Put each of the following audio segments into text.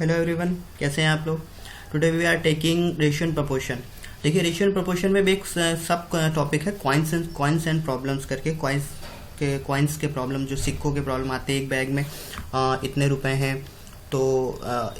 Hello everyone, कैसे हैं आप लोग। Today we are taking ratio and proportion. देखिए, रेशियो एंड प्रोपोर्शन में भी एक सब टॉपिक है कॉइन्स एंड प्रॉब्लम्स करके। कॉइन्स के प्रॉब्लम, जो सिक्कों के प्रॉब्लम आते हैं। एक बैग में इतने रुपए हैं तो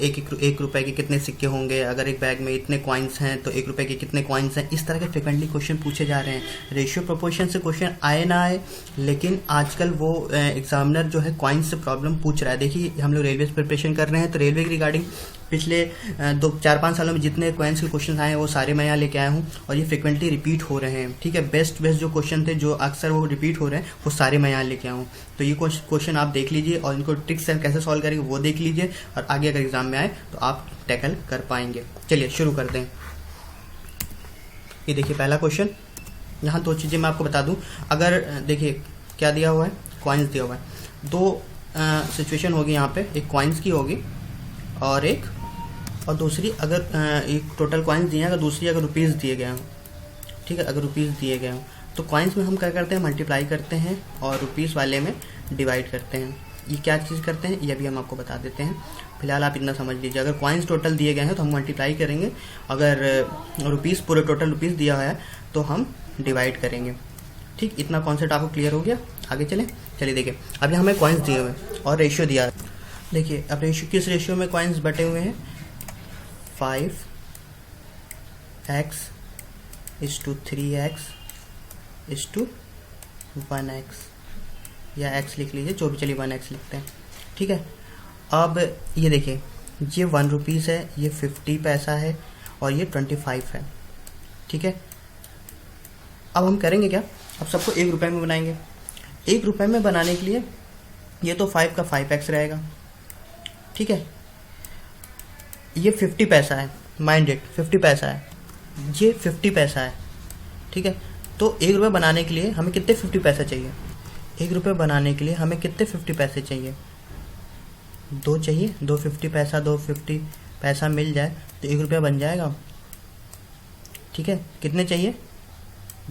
एक रुपए के कितने सिक्के होंगे। अगर एक बैग में इतने कॉइन्स हैं तो एक रुपए के कितने कॉइन्स हैं। इस तरह के फ्रिक्वेंटली क्वेश्चन पूछे जा रहे हैं। रेशियो प्रोपोर्शन से क्वेश्चन आए ना आए, लेकिन आजकल वो एग्जामिनर जो है कॉइन्स से प्रॉब्लम पूछ रहा है। देखिए, हम लोग रेलवे प्रिपरेशन कर रहे हैं, तो रेलवे के रिगार्डिंग पिछले 4-5 सालों में जितने कॉइन्स के क्वेश्चन आए हैं वो सारे मैं यहाँ लेके आया हूँ, और ये फ्रिक्वेंटली रिपीट हो रहे हैं। ठीक है, बेस्ट जो क्वेश्चन थे, जो अक्सर वो रिपीट हो रहे हैं, वो सारे मैं यहाँ लेके आया हूँ। तो ये क्वेश्चन आप देख लीजिए और इनको ट्रिक्स से कैसे सॉल्व करेंगे वो देख लीजिए, और आगे अगर एग्जाम में आए तो आप टैकल कर पाएंगे। चलिए शुरू करते हैं। ये देखिए पहला क्वेश्चन। यहाँ 2 चीज़ें मैं आपको बता दूँ। अगर देखिए क्या दिया हुआ है, कॉइन्स दिया हुआ है। 2 सिचुएशन होगी यहाँ पे, एक कॉइन्स की होगी और दूसरी अगर एक टोटल कॉइन्स दिए हैं, अगर दूसरी अगर रुपीज़ दिए गए हों। ठीक है, अगर रुपीज़ दिए गए हों तो कॉइन्स में हम क्या करते हैं, मल्टीप्लाई करते हैं, और रुपीज़ वाले में डिवाइड करते हैं। ये क्या चीज़ करते हैं ये भी हम आपको बता देते हैं। फिलहाल आप इतना समझ लीजिए। अगर कॉइन्स टोटल दिए गए हैं तो हम मल्टीप्लाई करेंगे, अगर रुपीज़ पूरे टोटल रुपीज़ दिया है तो हम डिवाइड करेंगे। ठीक, इतना कॉन्सेप्ट आपको क्लियर हो गया। आगे चलिए देखिए, अभी हमें कॉइन्स दिए हुए हैं और रेशियो दिया है। देखिए अब रेशियो, किस रेशियो में कॉइन्स बटे हुए हैं, 5x = 3x = 1x, या x लिख लीजिए, जो भी, चलिए 1x लिखते हैं। ठीक है, अब ये देखिए, ये 1 रुपीज़ है, ये 50 पैसा है, और ये 25 है। ठीक है, अब हम करेंगे क्या, अब सबको 1 रुपये में बनाएंगे। 1 रुपये में बनाने के लिए ये तो 5 का 5x रहेगा। ठीक है, ये 50 पैसा है, माइंडेड 50 पैसा है, ये 50 पैसा है। ठीक है, तो 1 रुपये बनाने के लिए हमें कितने 50 पैसे चाहिए। 1 रुपये बनाने के लिए हमें कितने 50 पैसे चाहिए, 2 चाहिए। 2 50 पैसा मिल जाए तो 1 रुपया बन जाएगा। ठीक है, कितने चाहिए,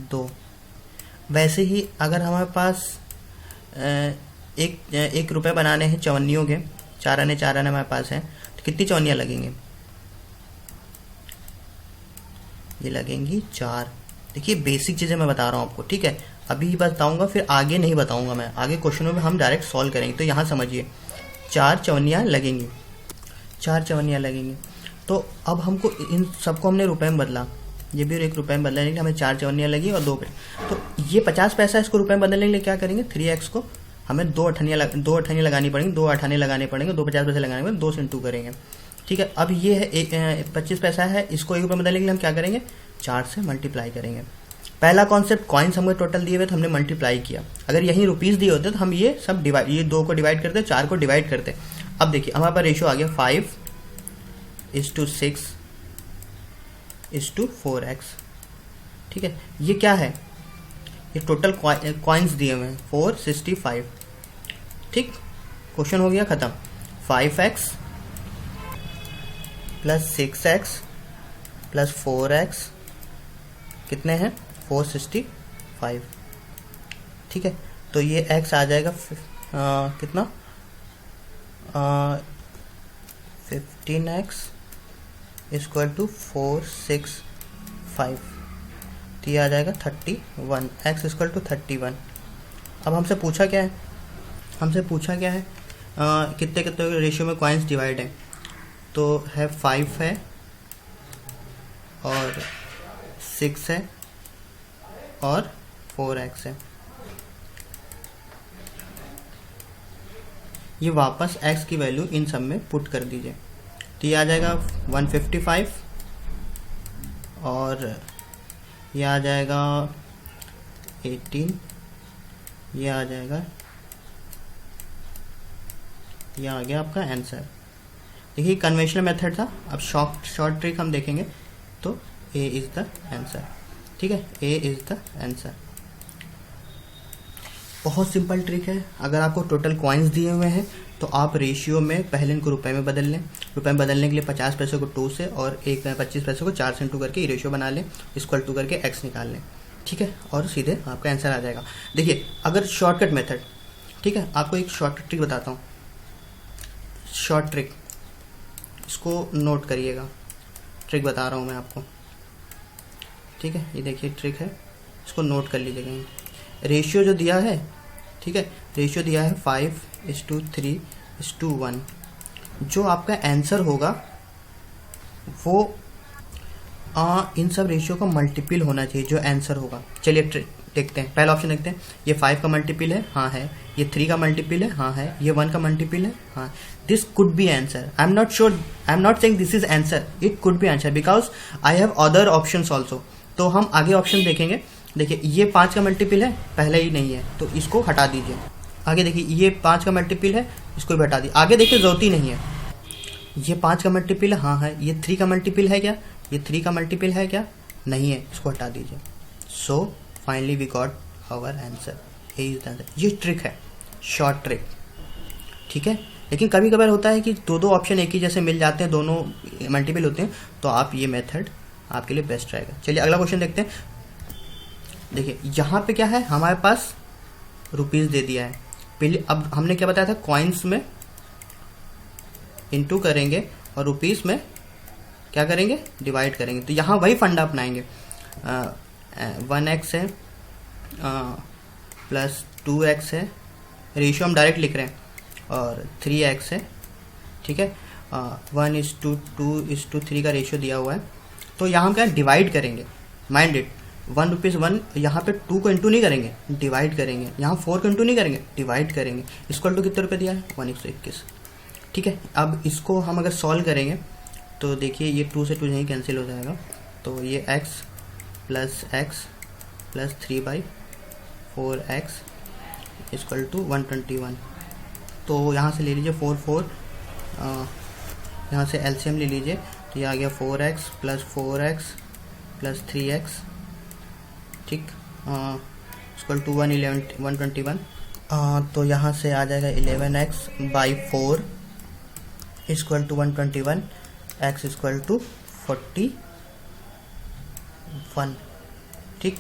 2। वैसे ही अगर हमारे पास एक रुपये बनाने हैं चवन्नियों के, 4 आने हमारे पास है, तो कितनी चवन्नियाँ लगेंगी, ये लगेंगी 4। देखिए बेसिक चीज़ें मैं बता रहा हूँ आपको। ठीक है, अभी बताऊंगा, फिर आगे नहीं बताऊंगा मैं, आगे क्वेश्चनों में हम डायरेक्ट सॉल्व करेंगे। तो यहाँ समझिए, 4 चवन्नियाँ लगेंगी, 4 चवन्नियाँ लगेंगी। तो अब हमको इन सबको हमने रुपए में बदला, ये भी 1 रुपये में बदलने के लिए हमें 4 चवन्नियाँ लगी और 2 पे। तो ये 50 पैसा, इसको रुपये में बदलने के लिए क्या करेंगे, 3x को हमें 2 अठनियाँ लगानी पड़ेंगी, 2 अठाने लगाने पड़ेंगे, 2 50 पैसे लगाने पड़ेंगे, 2 से इंटू करेंगे। ठीक है, अब ये है 25 पैसा है, इसको 1 रुपये में बदलने के लिए हम क्या करेंगे, 4 से मल्टीप्लाई करेंगे। पहला कॉन्सेप्ट, कॉइन्स हमें टोटल दिए हुए तो हमने मल्टीप्लाई किया। अगर यहीं रुपीज़ दिए होते तो हम ये सब डिवाइड, ये 2 को डिवाइड करते, 4 को डिवाइड करते। अब देखिए हमारे पास रेशियो आ गया 5:6 = 4x। ठीक है, ये क्या है, ये टोटल कॉइन्स दिए हुए हैं 465। ठीक, क्वेश्चन हो गया खत्म। 5x + 6x + 4x कितने हैं, 465। ठीक है, तो ये x आ जाएगा कितना, 15x = 465, तो ये आ जाएगा 31, x = 31। अब हमसे पूछा क्या है, कितने कितने रेशियो में कॉइन्स डिवाइड है। तो है 5 है और 6 है और 4x है। ये वापस x की वैल्यू इन सब में पुट कर दीजिए, तो ये आ जाएगा 155, और ये आ जाएगा 18, ये आ जाएगा, ये आ गया आपका आंसर। देखिए कन्वेंशनल मेथड था, अब शॉर्ट ट्रिक हम देखेंगे। तो A इज़ द आंसर। ठीक है, A इज़ द आंसर। बहुत सिंपल ट्रिक है। अगर आपको टोटल कॉइन्स दिए हुए हैं तो आप रेशियो में पहले इनको रुपए में बदल लें। रुपए में बदलने के लिए 50 पैसे को 2 से और 25 पैसे को 4 से इंटू करके रेशियो बना लें, इक्वल टू करके x निकाल लें। ठीक है, और सीधे आपका आंसर आ जाएगा। देखिए अगर शॉर्टकट मेथड, ठीक है, आपको एक शॉर्टकट ट्रिक बताता हूँ। शॉर्ट ट्रिक, इसको नोट करिएगा, ट्रिक बता रहा हूँ मैं आपको, ठीक है। ये देखिए ट्रिक है, इसको नोट कर लीजिएगा। रेशियो जो दिया है, ठीक है, रेशियो दिया है 5:3:1। जो आपका आंसर होगा वो इन सब रेशियो का मल्टीपल होना चाहिए जो आंसर होगा। चलिए देखते हैं, पहला ऑप्शन देखते हैं। ये 5 का मल्टीपल है, हाँ है। ये 3 का मल्टीपल है, हाँ है। ये 1 का मल्टीपल है, हाँ। This could be answer. I am not sure, I am not saying this is answer, it could be answer because I have other options also. तो हम आगे ऑप्शन देखेंगे। देखिए ये 5 का मल्टीपल है, पहले ही नहीं है तो इसको हटा दीजिए। आगे देखिए ये 5 का मल्टीपल है, इसको भी हटा दीजिए। आगे देखिए जरूरत ही नहीं है। ये 5 का मल्टीपल है, हाँ है। ये 3 का मल्टीपल है क्या? ये 3 का मल्टीपल है क्या? नहीं है, इसको हटा दीजिए। So finally we got our answer, यही इज आंसर। ये ट्रिक है, शॉर्ट ट्रिक, ठीक है। लेकिन कभी कभार होता है कि दो ऑप्शन एक ही जैसे मिल जाते हैं, दोनों मल्टीपल होते हैं, तो आप ये मेथड आपके लिए बेस्ट रहेगा। चलिए अगला क्वेश्चन देखते हैं। देखिए यहाँ पे क्या है, हमारे पास रुपीज दे दिया है। पहले अब हमने क्या बताया था, कॉइन्स में इनटू करेंगे और रुपीस में क्या करेंगे, डिवाइड करेंगे। तो यहाँ वही फंडा अपनाएंगे। 1x है प्लस 2x है, रेशियो हम डायरेक्ट लिख रहे हैं, और 3x है, ठीक है। 1:2:3 का रेशियो दिया हुआ है। तो यहाँ हम क्या डिवाइड करेंगे, माइंड इट। 1 रुपीज़ 1, यहाँ पे 2 को इंटू नहीं करेंगे, डिवाइड करेंगे। यहाँ 4 को इंटू नहीं करेंगे, डिवाइड करेंगे। इक्वल टू कितने रुपये दिया है, 1/121, ठीक है। अब इसको हम अगर सॉल्व करेंगे तो देखिए ये 2 से 2 यहीं कैंसिल हो जाएगा। तो ये x plus 3/4x equal to 121। तो यहाँ से ले लीजिए 4, यहाँ से एलसीएम ले लीजिए। तो ये आ गया 4x plus 4x plus 3x, ठीक, इक्वल टू 121। तो यहाँ से आ जाएगा 11x/4 equal to 121, x equal to 41, ठीक।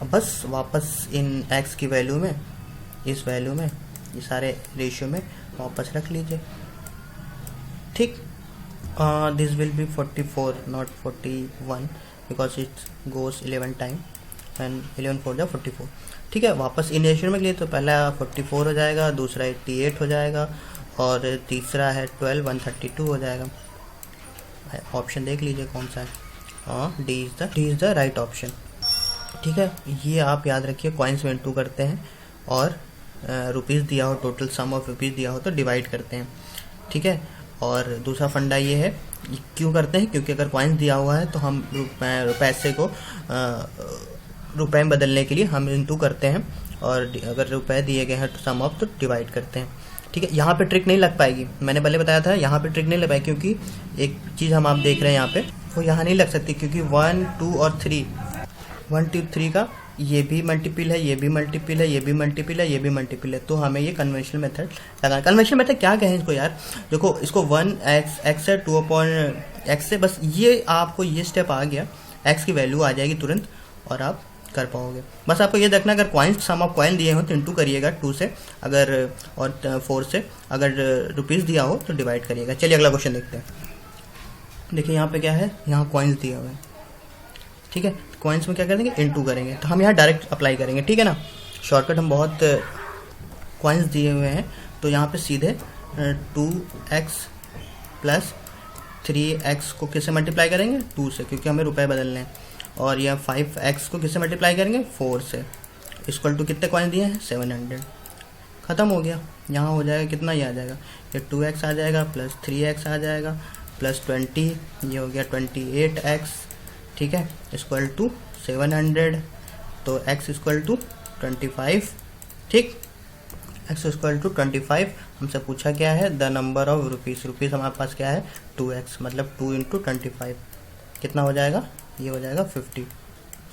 अब बस वापस इन x की वैल्यू में, इस वैल्यू में, ये सारे रेशियो में वापस रख लीजिए, ठीक। This will be 44 not 41 because it goes 11 time and 11 4 जा 44, ठीक है। वापस इन रेशियो में लिए तो पहला 44 हो जाएगा, दूसरा 88 हो जाएगा, और तीसरा है 12 132 हो जाएगा। ऑप्शन देख लीजिए कौन सा है। D is the right option, ठीक है। ये आप याद रखिए, कॉइन्स में इंटू करते हैं और रुपीज़ दिया हो, टोटल सम ऑफ रुपीज़ दिया हो तो डिवाइड करते हैं, ठीक है। और दूसरा फंडा ये है, क्यों करते हैं, क्योंकि अगर कॉइन्स दिया हुआ है तो हम पैसे को रुपए में बदलने के लिए हम इंटू करते हैं, और अगर रुपए दिए गए हैं तो सम ऑफ तो डिवाइड करते हैं, ठीक है। यहाँ पे ट्रिक नहीं लग पाएगी, मैंने पहले बताया था यहाँ पे ट्रिक नहीं लग पाएगी, क्योंकि एक चीज़ हम आप देख रहे हैं यहाँ पे, वो यहाँ नहीं लग सकती, क्योंकि 1 2 और 3, 1 2 3 का ये भी मल्टीपल है, ये भी मल्टीपल है, ये भी मल्टीपल है, ये भी मल्टीपल है। तो हमें ये कन्वेंशनल मेथड लगाना। कन्वेंशनल मेथड क्या कहें इसको यार, देखो इसको 1x है 2/x से, बस ये आपको ये स्टेप आ गया, x की वैल्यू आ जाएगी तुरंत और आप कर पाओगे। बस आपको ये देखना, अगर कॉइन्स सम ऑफ कॉइन दिए हो तो इंटू करिएगा 2 से, अगर और 4 से, अगर रुपीज़ दिया हो तो डिवाइड करिएगा। चलिए अगला क्वेश्चन देखते हैं। देखिए यहाँ पे क्या है, यहाँ कॉइन्स दिए हुए हैं, ठीक है। कॉइन्स में क्या करेंगे, इंटू करेंगे। तो हम यहाँ डायरेक्ट अप्लाई करेंगे, ठीक है ना। शॉर्टकट हम बहुत, कॉइन्स दिए हुए हैं तो यहाँ पे सीधे 2x प्लस 3x को किससे मल्टीप्लाई करेंगे, 2 से, क्योंकि हमें रुपए बदलने हैं। और यह 5x को किससे मल्टीप्लाई करेंगे, 4 से। इक्वल टू कितने कॉइन दिए हैं, 700। ख़त्म हो गया। यहाँ हो जाएगा कितना, ये आ जाएगा, ये 2x आ जाएगा प्लस 3x आ जाएगा प्लस 20, ये हो गया 28x, ठीक है, इक्वल टू 700। तो x इक्वल टू 25, ठीक, x इक्वल टू 25। हमसे पूछा क्या है, the number of rupees. Rupees हमारे पास क्या है, 2x, मतलब 2 × 25 कितना हो जाएगा, ये हो जाएगा 50।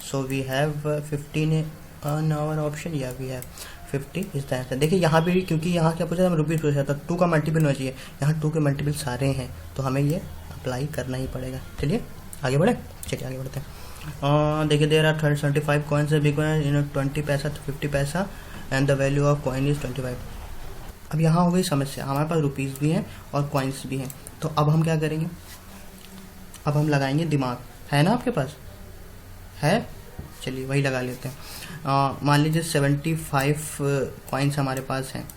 So we have 15 on our option, या वी हैव 50 इस तरह से। देखिए यहाँ भी, क्योंकि यहाँ क्या पूछा था, रुपीज़ पूछा था, 2 का मल्टीपल होना चाहिए, यहाँ 2 के मल्टीपल सारे हैं, तो हमें ये अप्लाई करना ही पड़ेगा। चलिए आगे बढ़े, चलिए आगे बढ़ते हैं। देखिए there are 75 coins, big coin in 20 पैसा तो 50 पैसा, and the value of coin is 25। अब यहाँ हो गई समस्या, हमारे पास रुपीज़ भी हैं और कॉइन्स भी हैं। तो अब हम क्या करेंगे, अब हम लगाएंगे दिमाग, है ना आपके पास है, चलिए वही लगा लेते हैं। मान लीजिए 75 कॉइन्स हमारे पास हैं,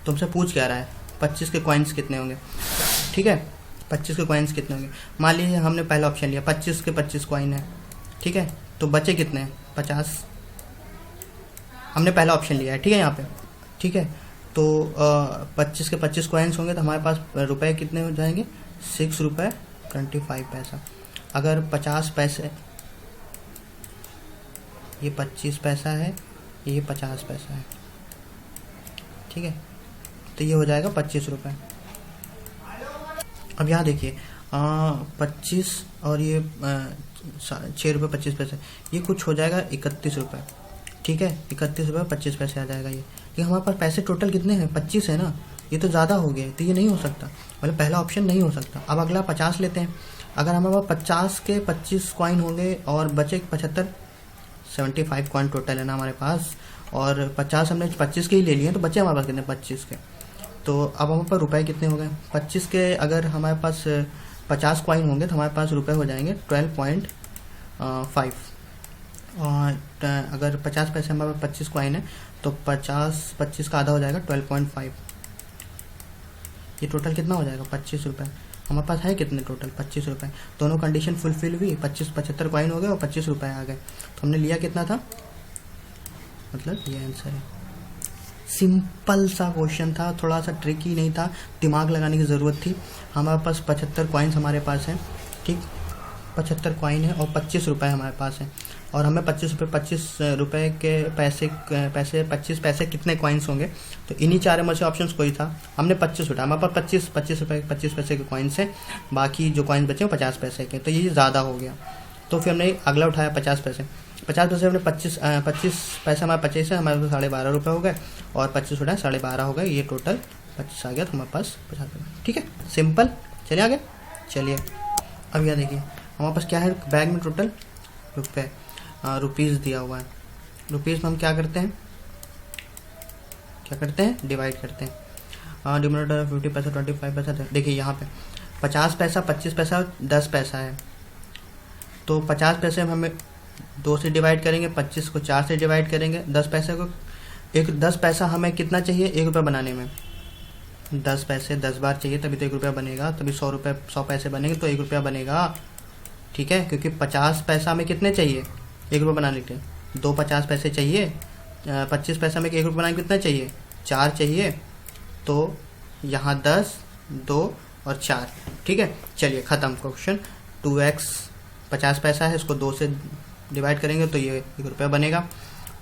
तुमसे पूछ क्या रहा है 25 के कॉइन्स कितने होंगे, ठीक है 25 के कॉइन्स कितने होंगे। मान लीजिए हमने पहला ऑप्शन लिया 25 के 25 कॉइन है, ठीक है, तो बचे कितने हैं 50, हमने पहला ऑप्शन लिया है, ठीक है यहाँ पे, ठीक है। तो 25 के 25 कॉइन्स होंगे तो हमारे पास रुपए कितने हो जाएंगे, 6 रुपये 25 पैसा। अगर 50 पैसे, ये 25 पैसा है, ये 50 पैसा है, ठीक है, तो ये हो जाएगा 25 रुपये। अब यहाँ देखिए 25 और ये 6 रुपये 25 पैसे, ये कुछ हो जाएगा 31 रुपये, ठीक है, 31 रुपये 25 पैसे आ जाएगा ये। लेकिन हमारे पास पैसे टोटल कितने हैं, 25 है ना, ये तो ज़्यादा हो गया, तो ये नहीं हो सकता, मतलब पहला ऑप्शन नहीं हो सकता। अब अगला 50 लेते हैं, अगर हमारे पास 50 के 25 कॉइन होंगे और बचे 75, 75 कॉइन टोटल है ना हमारे पास, और 50 हमने 25 के ही ले लिए, तो बचे हमारे पास कितने 25 के। तो अब हमारे पास रुपए कितने हो गए 25 के, अगर हमारे पास 50 कॉइन होंगे तो हमारे पास रुपए हो जाएंगे 12.5, और अगर 50 पैसे हमारे पास 25 कॉइन है तो 25 का आधा हो जाएगा 12.5, ये टोटल कितना हो जाएगा 25 रुपये। हमारे पास है कितने टोटल 25 रुपये, दोनों कंडीशन फुलफिल हुई, 75 कॉइन हो गए और 25 रुपये आ गए, तो हमने लिया कितना था, मतलब ये आंसर है। सिंपल सा क्वेश्चन था, थोड़ा सा ट्रिकी नहीं था, दिमाग लगाने की ज़रूरत थी। हमारे पास 75 कॉइन्स हमारे पास हैं, ठीक 75 कॉइन है और 25 रुपये हमारे पास है, और हमें 25 रुपये के पैसे 25 पैसे कितने कॉइन्स होंगे, तो इन्हीं चार में से ऑप्शन कोई था, हमने 25 उठाया, हमारे पास 25 रुपये 25 पैसे के कॉइन्स हैं, बाकी जो कॉइन्स बचे वो 50 पैसे के, तो ये ज़्यादा हो गया। तो फिर हमने अगला उठाया 50 पैसे, 50 पैसे हमने 25 पैसे हमारे 25 है, हमारे पास 12.5 रुपये हो गए, और 25 उठाए 12.5 हो गए, ये टोटल 25 आ गया, तो हमारे पास 50 रुपये, ठीक है सिंपल। चलिए आगे, चलिए अब यह देखिए हमारे पास क्या है बैग में टोटल रुपये, रुपीज़ दिया हुआ है, रुपीज़ में हम क्या करते हैं डिवाइड करते हैं, डिनोमिनेटर 50 पैसा 25 पैसा। देखिए यहाँ पे 50 पैसा 25 पैसा 10 पैसा है, तो 50 पैसे हमें 2 से डिवाइड करेंगे, 25 को 4 से डिवाइड करेंगे, 10 पैसे को 10 पैसा हमें कितना चाहिए 1 रुपये बनाने में, 10 पैसे 10 बार चाहिए तभी तो 1 रुपया बनेगा, तभी 100 पैसे बनेंगे तो 1 रुपया बनेगा, ठीक है, क्योंकि 50 पैसा हमें कितने चाहिए 1 रुपये बनाने के, 2 50 पैसे चाहिए, 25 पैसा में 1 रुपये बनाने कितना चाहिए 4 चाहिए, तो यहाँ 10 2 और 4, ठीक है। चलिए ख़त्म क्वेश्चन। 2x 50 पैसा है, इसको 2 से डिवाइड करेंगे तो ये 1 रुपया बनेगा,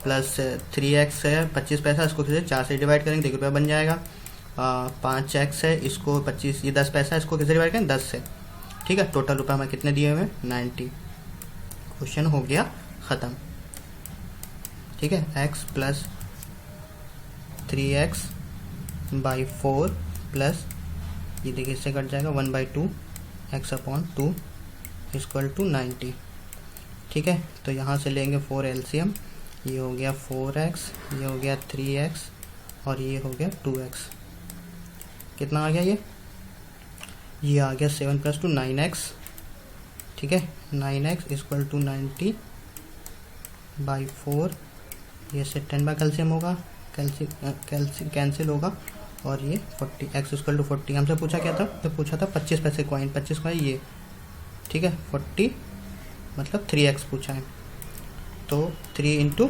प्लस 3x है 25 पैसा, इसको 4 से डिवाइड करेंगे तो 1 रुपया बन जाएगा, 5x है, इसको 25, ये 10 पैसा है, इसको किससे डिवाइड करेंगे 10 से, ठीक है। टोटल रुपये हमें कितने दिए हुए 90, क्वेश्चन हो गया ख़त्म, ठीक है। x plus 3x by 4 plus ये देखिए इससे कट जाएगा 1/2 x अपॉन 2 इक्वल टू 90, ठीक है। तो यहाँ से लेंगे 4 एलसीएम, ये हो गया 4x, ये हो गया 3x और ये हो गया 2x, कितना आ गया ये आ गया 7 + 2 9x, ठीक है। 9x इक्वल टू 90 बाई 4, ये से 10 बाई कैल्शियम होगा, कैंसिल होगा, और ये 40 x इक्वल टू 40। हमसे पूछा क्या था, तो पूछा था 25 पैसे कॉइन, 25 कॉइन ये, ठीक है, 40 मतलब 3x पूछा है, तो 3 इंटू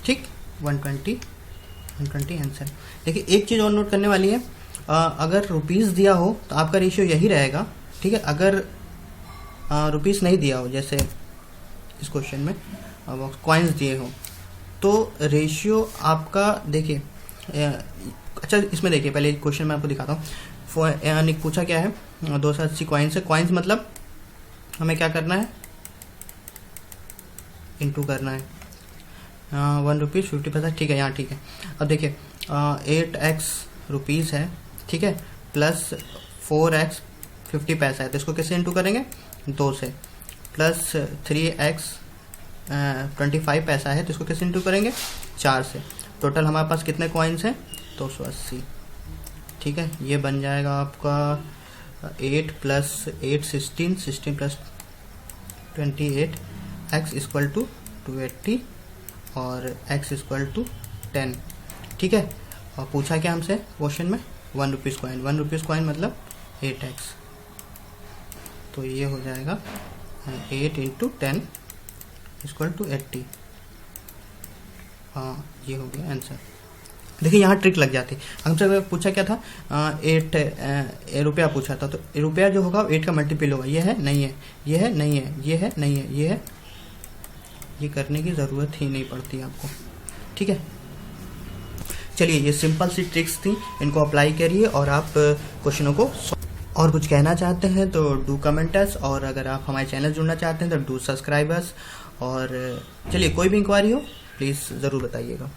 ठीक 120 आंसर। देखिए एक चीज़ और नोट करने वाली है, अगर रुपीज़ दिया हो तो आपका रेशियो यही रहेगा, ठीक है। अगर रुपीज़ नहीं दिया हो, जैसे इस क्वेश्चन में कॉइन्स दिए हो, तो रेशियो आपका देखिए, अच्छा इसमें देखिए पहले क्वेश्चन मैं आपको दिखाता हूँ। पूछा क्या है 280 कॉइन्स है, कॉइन्स मतलब हमें क्या करना है इंटू करना है, 1 रुपीज़ 50 पैसा, ठीक है यहाँ, ठीक है। अब देखिए 8x रुपीज़ है, ठीक है, प्लस 4x 50 पैसा है, तो इसको कैसे इंटू करेंगे 2 से, प्लस 3x 25 पैसा है, तो इसको कैसे इंटू करेंगे 4 से, टोटल हमारे पास कितने कॉइन्स हैं 280। ठीक है, ये बन जाएगा आपका 8 plus 8 16, 16 plus 28, x equal to 280 और x इक्वल टू 10। ठीक है, और पूछा क्या हमसे क्वेश्चन में 1 रुपीज़ कॉइन, 1 रुपीज़ कॉइन मतलब 8x, तो ये हो जाएगा 8 इंटू 10 इक्वल टू 80। हाँ, ये हो गया आंसर। देखिए यहाँ ट्रिक लग जाती। हमसे पूछा क्या था 8 रुपया पूछा था, तो रुपया जो होगा 8 का मल्टीपल होगा। ये है नहीं है, ये है नहीं है, ये है नहीं है, ये है, ये करने की ज़रूरत ही नहीं पड़ती आपको। ठीक है, चलिए ये सिंपल सी ट्रिक्स थी, इनको अप्लाई करिए और आप क्वेश्चनों को। और कुछ कहना चाहते हैं तो डू कमेंट अस, और अगर आप हमारे चैनल जुड़ना चाहते हैं तो डू सब्सक्राइब अस। और चलिए कोई भी इंक्वायरी हो प्लीज़ ज़रूर बताइएगा।